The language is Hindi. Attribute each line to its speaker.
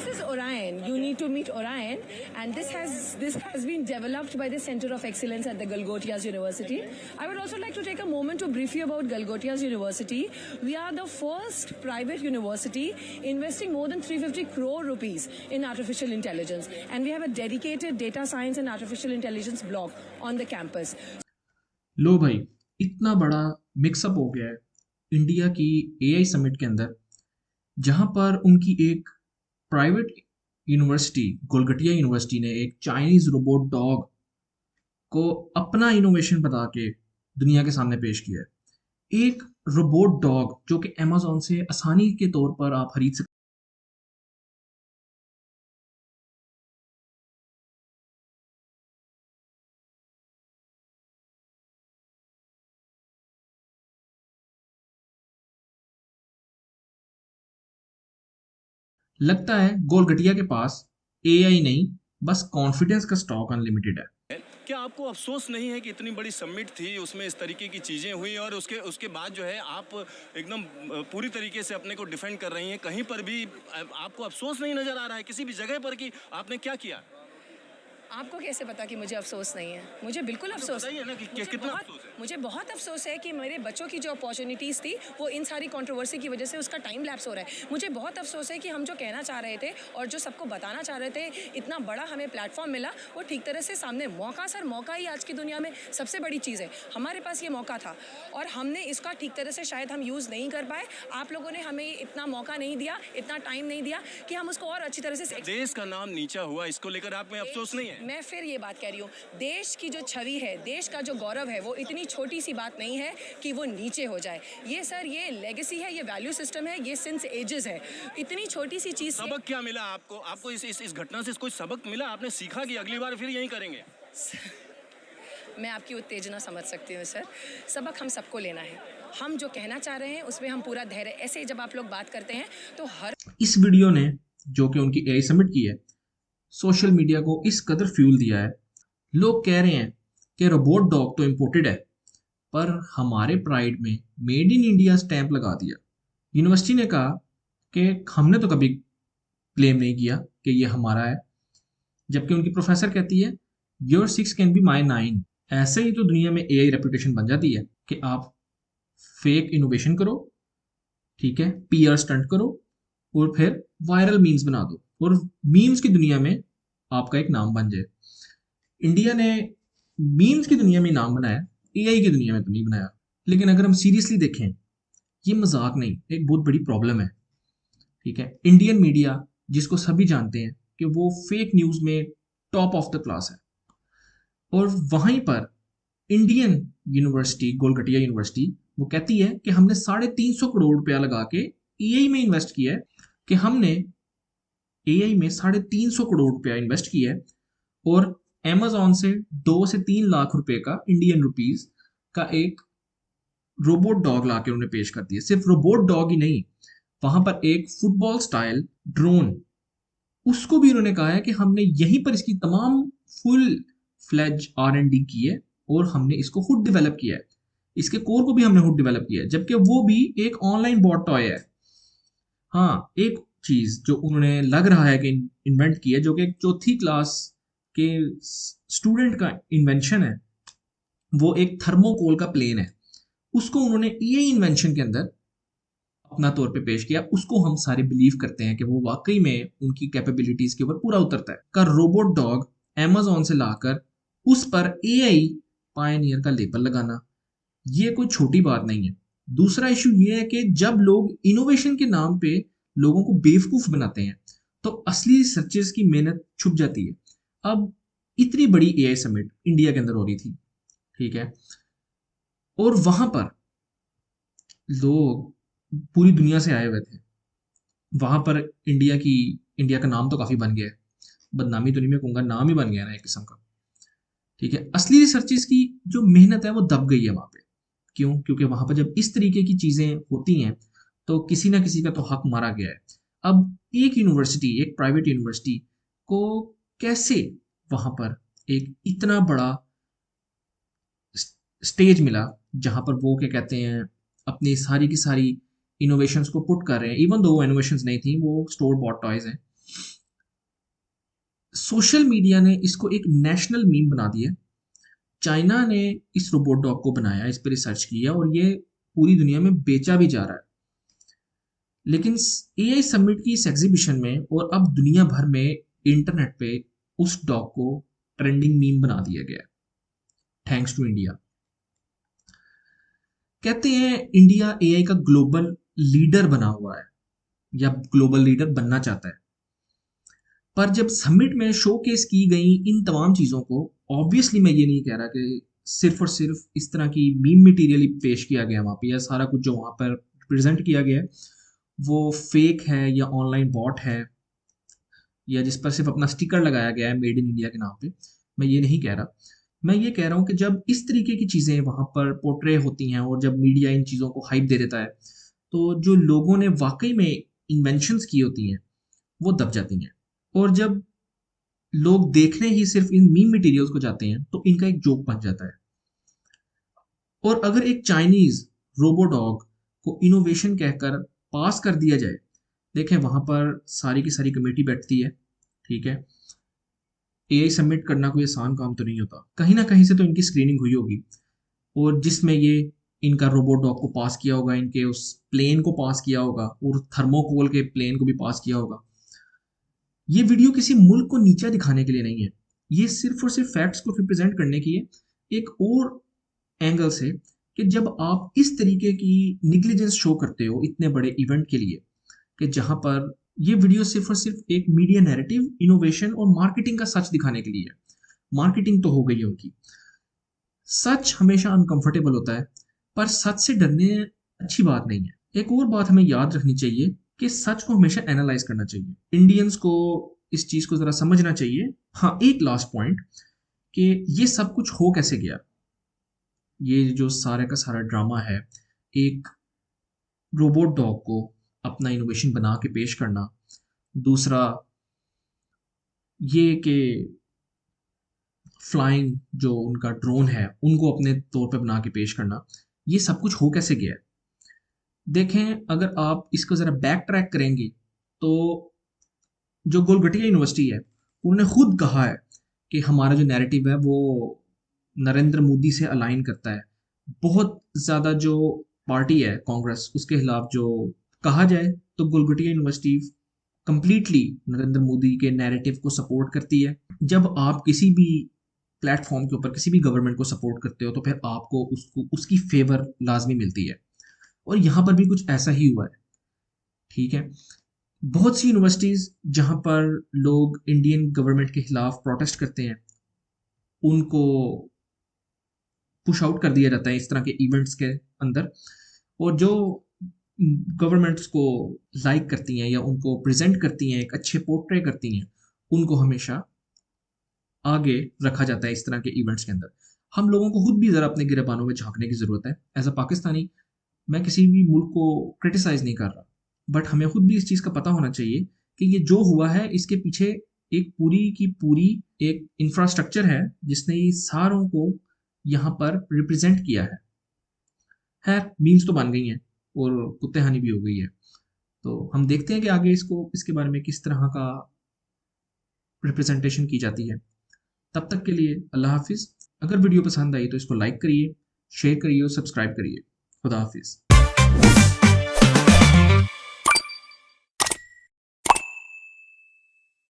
Speaker 1: This is Orion. You need to meet Orion, and this has been developed by the Center of Excellence at the Galgotias University. I would also like to take a moment to brief you about Galgotias University. We are the first private university investing more than 350 crore rupees in artificial intelligence, and we have a dedicated data science and artificial intelligence block on the campus.
Speaker 2: लो भाई, इतना बड़ा मिक्सअप हो गया है इंडिया की एआई समिट के अंदर, जहां पर उनकी एक प्राइवेट यूनिवर्सिटी गोलगटिया यूनिवर्सिटी ने एक चाइनीज रोबोट डॉग को अपना इनोवेशन बता के दुनिया के सामने पेश किया है। एक रोबोट डॉग जो कि अमेज़न से आसानी के तौर पर आप खरीद सकते। लगता है गोलगटिया के पास एआई नहीं, बस कॉन्फिडेंस का स्टॉक अनलिमिटेड है।
Speaker 3: क्या आपको अफसोस नहीं है कि इतनी बड़ी समिट थी, उसमें इस तरीके की चीजें हुई और उसके बाद जो है आप एकदम पूरी तरीके से अपने को डिफेंड कर रही हैं, कहीं पर भी आपको अफसोस नहीं नजर आ रहा है किसी भी जगह पर कि आपने क्या किया?
Speaker 1: आपको कैसे पता कि मुझे अफसोस नहीं है? मुझे बिल्कुल अफसोस
Speaker 3: है ना कि कितना अफसोस है?
Speaker 1: मुझे बहुत अफसोस है कि मेरे बच्चों की जो अपॉर्चुनिटीज़ थी वो इन सारी कंट्रोवर्सी की वजह से उसका टाइम लैप्स हो रहा है। मुझे बहुत अफसोस है कि हम जो कहना चाह रहे थे और जो सबको बताना चाह रहे थे, इतना बड़ा हमें प्लेटफॉर्म मिला, वो ठीक तरह से सामने मौका ही आज की दुनिया में सबसे बड़ी चीज़ है। हमारे पास ये मौका था और हमने इसका ठीक तरह से शायद हम यूज़ नहीं कर पाए। आप लोगों ने हमें इतना मौका नहीं दिया, इतना टाइम नहीं दिया कि हम उसको और अच्छी तरह से।
Speaker 3: देश का नाम नीचा हुआ, इसको लेकर आप में अफसोस नहीं है?
Speaker 1: मैं फिर ये बात कह रही हूँ, देश की जो छवि है, देश का जो गौरव है, वो इतनी छोटी सी बात नहीं है कि वो नीचे हो जाए। ये सर, ये लेगेसी है, ये वैल्यू सिस्टम है, ये सिंस एजेस है। इतनी छोटी सी चीज।
Speaker 3: सबक क्या मिला आपको इस घटना से कोई सबक मिला? आपने सीखा कि अगली बार फिर यही करेंगे?
Speaker 1: मैं आपकी उत्तेजना समझ सकती हूँ सर। सबक हम सबको लेना है। हम जो कहना चाह रहे हैं उसमें हम पूरा धैर्य, ऐसे जब आप लोग बात करते हैं तो हर
Speaker 2: इस वीडियो ने जो कि उनकी एआई समिट की है, सोशल मीडिया को इस कदर फ्यूल दिया है। लोग कह रहे हैं कि रोबोट डॉग तो इम्पोर्टेड है, पर हमारे प्राइड में मेड इन इंडिया स्टैंप लगा दिया। यूनिवर्सिटी ने कहा कि हमने तो कभी क्लेम नहीं किया कि ये हमारा है, जबकि उनकी प्रोफेसर कहती है योर 6 कैन बी माई 9। ऐसे ही तो दुनिया में एआई रेपुटेशन बन जाती है कि आप फेक इनोवेशन करो, ठीक है, पीआर स्टंट करो और फिर वायरल मीम्स बना दो और मीम्स की दुनिया में आपका एक नाम बन जाए। इंडिया ने मीम्स की दुनिया में नाम बनाया, एआई की दुनिया में तो नहीं बनाया। लेकिन अगर हम सीरियसली देखें, ये मजाक नहीं, एक बहुत बड़ी प्रॉब्लम है, ठीक है। इंडियन मीडिया, जिसको सभी जानते हैं कि वो फेक न्यूज में टॉप ऑफ द क्लास है, और वहीं पर इंडियन यूनिवर्सिटी गोलगटिया यूनिवर्सिटी वो कहती है कि हमने 350 करोड़ रुपया लगा के एआई में इन्वेस्ट किया है, कि हमने एआई में 350 करोड़ रुपया इन्वेस्ट किया है और Amazon से 2 से 3 लाख रुपए का इंडियन रुपीस का एक रोबोट डॉग लाके उन्होंने पेश कर दिया। सिर्फ रोबोट डॉग ही नहीं, वहां पर एक फुटबॉल स्टाइल ड्रोन, उसको भी उन्होंने कहा है कि हमने यहीं पर इसकी तमाम फुल फ्लेज R&D की है और हमने इसको खुद डेवलप किया है। इसके कोर को भी हमने खुद डेवलप किया है, जबकि वो भी एक ऑनलाइन बॉट टॉय है। हाँ, एक चीज जो उन्होंने लग रहा है कि इन्वेंट की है, जो कि एक 4th क्लास के स्टूडेंट का इन्वेंशन है, वो एक थर्मोकोल का प्लेन है। उसको उन्होंने एआई इन्वेंशन के अंदर अपना तौर पे पेश किया। उसको हम सारे बिलीव करते हैं कि वो वाकई में उनकी कैपेबिलिटीज के ऊपर पूरा उतरता है। का रोबोट डॉग Amazon से लाकर उस पर एआई पायनियर का लेबल लगाना, ये कोई छोटी बात नहीं है। दूसरा इशू ये है कि जब लोग इनोवेशन के नाम पे लोगों को बेवकूफ बनाते हैं, तो असली रिसर्चर्स की मेहनत छुप जाती है। अब इतनी बड़ी एआई समिट इंडिया के अंदर हो रही थी, ठीक है, और वहां पर लोग पूरी दुनिया से आए हुए थे। वहां पर इंडिया का नाम तो काफी बन गया है, बदनामी तो नहीं मैं कहूंगा, नाम ही बन गया ना एक किस्म का, ठीक है। असली रिसर्चर्स की जो मेहनत है वो दब गई है वहां पे। क्यों? क्योंकि वहां पर जब इस तरीके की चीजें होती हैं तो किसी ना किसी का तो हक मारा गया है। अब एक यूनिवर्सिटी, एक प्राइवेट यूनिवर्सिटी को कैसे वहां पर एक इतना बड़ा स्टेज मिला जहां पर वो क्या कहते हैं अपनी सारी की सारी इनोवेशंस को पुट कर रहे हैं, इवन दो वो इनोवेशंस नहीं थी, वो स्टोर बॉट टॉयज हैं, सोशल मीडिया ने इसको एक नेशनल मीम बना दिया। चाइना ने इस रोबोट डॉग को बनाया, इस पर रिसर्च किया और ये पूरी दुनिया में बेचा भी जा रहा है। लेकिन एआई समिट की इस एग्जीबिशन में और अब दुनिया भर में इंटरनेट पे उस डॉग को ट्रेंडिंग मीम बना दिया गया, थैंक्स टू इंडिया। कहते हैं इंडिया एआई का ग्लोबल लीडर बना हुआ है या ग्लोबल लीडर बनना चाहता है। पर जब समिट में शोकेस की गई इन तमाम चीज़ों को, ऑब्वियसली मैं ये नहीं कह रहा कि सिर्फ और सिर्फ इस तरह की मीम मटेरियल ही पेश किया गया वहाँ पे, या सारा कुछ जो वहाँ पर प्रेजेंट किया गया है वो फेक है या ऑनलाइन बॉट है या जिस पर सिर्फ अपना स्टिकर लगाया गया है मेड इन इंडिया के नाम पे। मैं ये नहीं कह रहा। मैं ये कह रहा हूँ कि जब इस तरीके की चीज़ें वहाँ पर पोर्ट्रे होती हैं और जब मीडिया इन चीज़ों को हाइप दे देता है, तो जो लोगों ने वाकई में इन्वेंशंस की होती हैं वो दब जाती हैं। और जब लोग देखने ही सिर्फ इन मीम मटेरियल्स को जाते हैं तो इनका एक जोक बन जाता है। और अगर एक चाइनीज रोबोडॉग को इनोवेशन कहकर पास कर दिया जाए, देखें वहां पर सारी की सारी कमेटी बैठती है, ठीक है। एआई सबमिट करना कोई आसान काम तो नहीं होता, कहीं ना कहीं से तो इनकी स्क्रीनिंग हुई होगी और जिसमें ये इनका रोबोट डॉग को पास किया होगा, इनके उस प्लेन को पास किया होगा और थर्मोकोल के प्लेन को भी पास किया होगा। ये वीडियो किसी मुल्क को नीचा दिखाने के लिए नहीं है, ये सिर्फ और सिर्फ फैक्ट्स को रिप्रेजेंट करने की है एक और एंगल से, कि जब आप इस तरीके की निग्लिजेंस शो करते हो इतने बड़े इवेंट के लिए, कि जहां पर ये वीडियो सिर्फ और सिर्फ एक मीडिया नैरेटिव, इनोवेशन और मार्केटिंग का सच दिखाने के लिए है। मार्केटिंग तो हो गई है उनकी। सच हमेशा अनकंफर्टेबल होता है, पर सच से डरने अच्छी बात नहीं है। एक और बात हमें याद रखनी चाहिए कि सच को हमेशा एनालाइज करना चाहिए। इंडियंस को इस चीज को जरा समझना चाहिए। हाँ, एक लास्ट पॉइंट कि ये सब कुछ हो कैसे गया। ये जो सारे का सारा ड्रामा है, एक रोबोट डॉग को अपना इनोवेशन बना के पेश करना, दूसरा ये कि फ्लाइंग जो उनका ड्रोन है उनको अपने तौर पे बना के पेश करना, ये सब कुछ हो कैसे गया है। देखें, अगर आप इसको ज़रा बैक ट्रैक करेंगे तो जो गोलगटिया यूनिवर्सिटी है उन्होंने खुद कहा है कि हमारा जो नैरेटिव है वो नरेंद्र मोदी से अलाइन करता है। बहुत ज़्यादा जो पार्टी है कांग्रेस, उसके खिलाफ जो कहा जाए तो गोलगटिया यूनिवर्सिटी कंप्लीटली नरेंद्र मोदी के नैरेटिव को सपोर्ट करती है। जब आप किसी भी प्लेटफॉर्म के ऊपर किसी भी गवर्नमेंट को सपोर्ट करते हो तो फिर आपको उसको उसकी फेवर लाजमी मिलती है, और यहाँ पर भी कुछ ऐसा ही हुआ है, ठीक है। बहुत सी यूनिवर्सिटीज़ जहाँ पर लोग इंडियन गवर्नमेंट के खिलाफ प्रोटेस्ट करते हैं उनको पुश आउट कर दिया जाता है इस तरह के इवेंट्स के अंदर, और जो गवर्नमेंट्स को लाइक करती हैं या उनको प्रेजेंट करती हैं, एक अच्छे पोर्ट्रे करती हैं, उनको हमेशा आगे रखा जाता है इस तरह के इवेंट्स के अंदर। हम लोगों को खुद भी ज़रा अपने गिरेबानों में झांकने की ज़रूरत है। एज अ पाकिस्तानी मैं किसी भी मुल्क को क्रिटिसाइज़ नहीं कर रहा, बट हमें खुद भी इस चीज़ का पता होना चाहिए कि ये जो हुआ है इसके पीछे एक पूरी की पूरी एक इंफ्रास्ट्रक्चर है जिसने ये सारों को यहाँ पर रिप्रेजेंट किया है। खैर, मीम्स तो बन गई हैं और कुत्ते हानि भी हो गई है, तो हम देखते हैं कि आगे इसके बारे में किस तरह का रिप्रेजेंटेशन की जाती है। तब तक के लिए अल्लाह हाफिज़। अगर वीडियो पसंद आई तो इसको लाइक करिए, शेयर करिए और सब्सक्राइब करिए। खुदा हाफिज़।